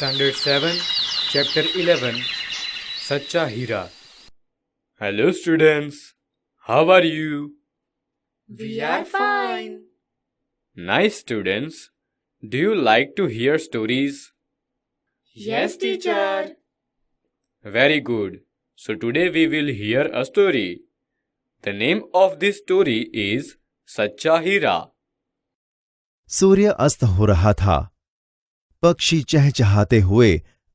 Standard 7, Chapter 11, Sacha Hira. Hello students, how are you? We are fine. Nice students. Do you like to hear stories? Yes, teacher. Very good. So today we will hear a story. The name of this story is Sacha Hira. सूर्य अस्त हो रहा था। पक्षी चहचहाते हुए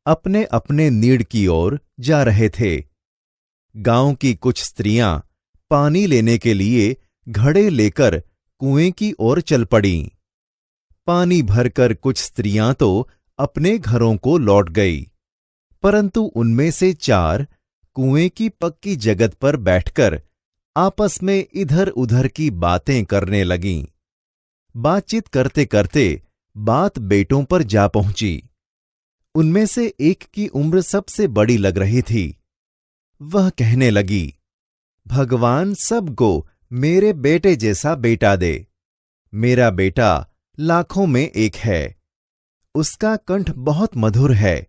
अपने अपने नीड़ की ओर जा रहे थे। गांव की कुछ स्त्रियां पानी लेने के लिए घड़े लेकर कुएं की ओर चल पड़ीं। पानी भरकर कुछ स्त्रियां तो अपने घरों को लौट गई, परंतु उनमें से 4 कुएं की पक्की जगत पर बैठकर आपस में इधर उधर की बातें करने लगीं। बातचीत करते करते बात बेटों पर जा पहुंची। उनमें से एक की उम्र सबसे बड़ी लग रही थी। वह कहने लगी, भगवान सबको मेरे बेटे जैसा बेटा दे। मेरा बेटा लाखों में एक है। उसका कंठ बहुत मधुर है।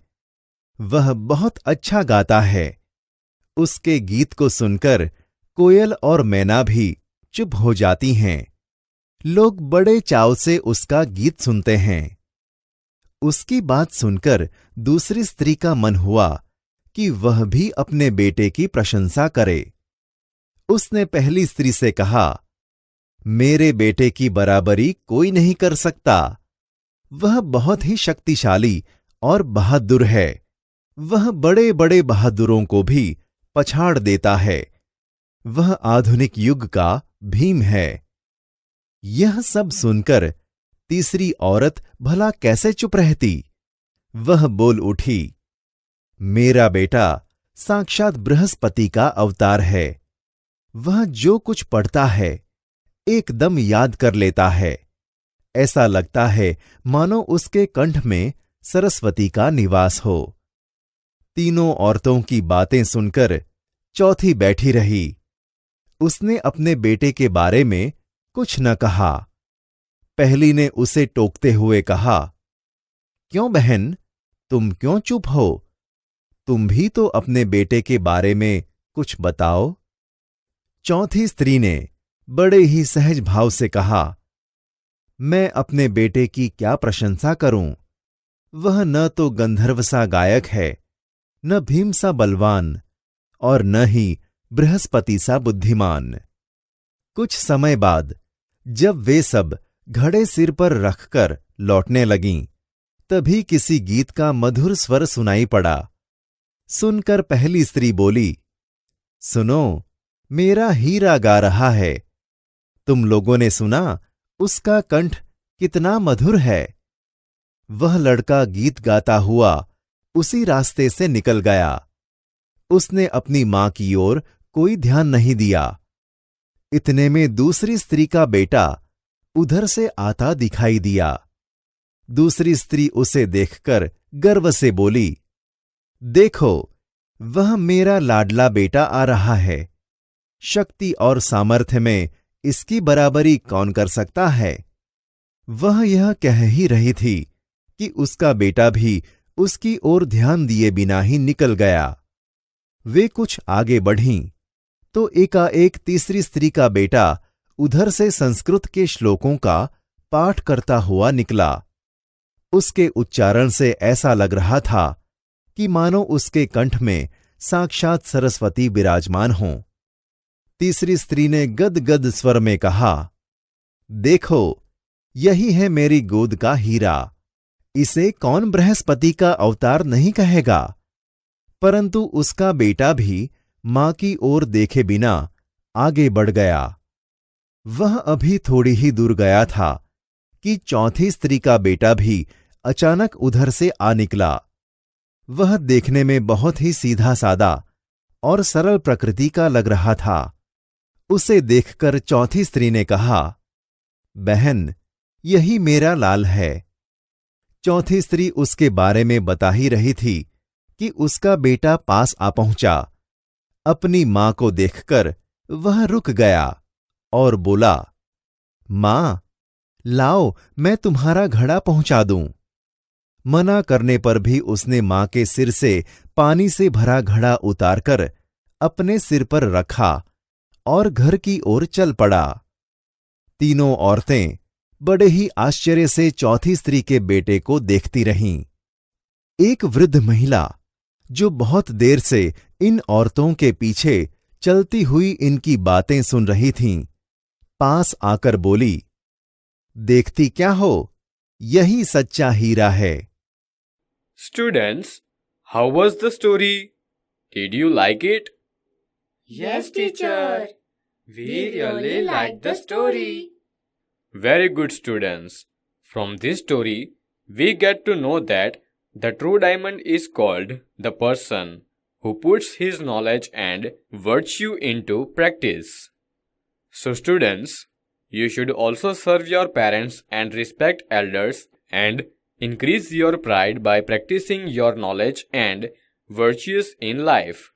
वह बहुत अच्छा गाता है। उसके गीत को सुनकर कोयल और मैना भी चुप हो जाती हैं। लोग बड़े चाव से उसका गीत सुनते हैं। उसकी बात सुनकर दूसरी स्त्री का मन हुआ कि वह भी अपने बेटे की प्रशंसा करे। उसने पहली स्त्री से कहा, मेरे बेटे की बराबरी कोई नहीं कर सकता। वह बहुत ही शक्तिशाली और बहादुर है। वह बड़े बड़े बहादुरों को भी पछाड़ देता है। वह आधुनिक युग का भीम है। यह सब सुनकर तीसरी औरत भला कैसे चुप रहती। वह बोल उठी, मेरा बेटा साक्षात बृहस्पति का अवतार है। वह जो कुछ पढ़ता है एकदम याद कर लेता है। ऐसा लगता है मानो उसके कंठ में सरस्वती का निवास हो। तीनों औरतों की बातें सुनकर चौथी बैठी रही। उसने अपने बेटे के बारे में कुछ न कहा। पहली ने उसे टोकते हुए कहा, क्यों बहन, तुम क्यों चुप हो? तुम भी तो अपने बेटे के बारे में कुछ बताओ। चौथी स्त्री ने बड़े ही सहज भाव से कहा, मैं अपने बेटे की क्या प्रशंसा करूं? वह न तो गंधर्व सा गायक है, न भीम सा बलवान, और न ही बृहस्पति सा बुद्धिमान। कुछ समय बाद जब वे सब घड़े सिर पर रखकर लौटने लगीं, तभी किसी गीत का मधुर स्वर सुनाई पड़ा। सुनकर पहली स्त्री बोली, सुनो, मेरा हीरा गा रहा है। तुम लोगों ने सुना उसका कंठ कितना मधुर है। वह लड़का गीत गाता हुआ उसी रास्ते से निकल गया। उसने अपनी मां की ओर कोई ध्यान नहीं दिया। इतने में दूसरी स्त्री का बेटा उधर से आता दिखाई दिया। दूसरी स्त्री उसे देखकर गर्व से बोली, देखो, वह मेरा लाडला बेटा आ रहा है। शक्ति और सामर्थ्य में इसकी बराबरी कौन कर सकता है? वह यह कह ही रही थी कि उसका बेटा भी उसकी ओर ध्यान दिए बिना ही निकल गया। वे कुछ आगे बढ़ीं तो एकाएक तीसरी स्त्री का बेटा उधर से संस्कृत के श्लोकों का पाठ करता हुआ निकला। उसके उच्चारण से ऐसा लग रहा था कि मानो उसके कंठ में साक्षात सरस्वती विराजमान हों। तीसरी स्त्री ने गदगद स्वर में कहा, देखो, यही है मेरी गोद का हीरा। इसे कौन बृहस्पति का अवतार नहीं कहेगा? परंतु उसका बेटा भी मां की ओर देखे बिना आगे बढ़ गया। वह अभी थोड़ी ही दूर गया था कि चौथी स्त्री का बेटा भी अचानक उधर से आ निकला। वह देखने में बहुत ही सीधा सादा और सरल प्रकृति का लग रहा था। उसे देखकर चौथी स्त्री ने कहा, बहन, यही मेरा लाल है। चौथी स्त्री उसके बारे में बता ही रही थी कि उसका बेटा पास आ पहुंचा। अपनी मां को देखकर वह रुक गया और बोला, मां, लाओ, मैं तुम्हारा घड़ा पहुंचा दूं। मना करने पर भी उसने मां के सिर से पानी से भरा घड़ा उतारकर अपने सिर पर रखा और घर की ओर चल पड़ा। तीनों औरतें बड़े ही आश्चर्य से चौथी स्त्री के बेटे को देखती रहीं। एक वृद्ध महिला, जो बहुत देर से इन औरतों के पीछे चलती हुई इनकी बातें सुन रही थीं, पास आकर बोली, देखती क्या हो, यही सच्चा हीरा है। Students, how was the story? Did you like it? Yes, teacher. We really liked the story. Very good, students. From this story, we get to know that the true diamond is called the person who puts his knowledge and virtue into practice. So, students, you should also serve your parents and respect elders and increase your pride by practicing your knowledge and virtues in life.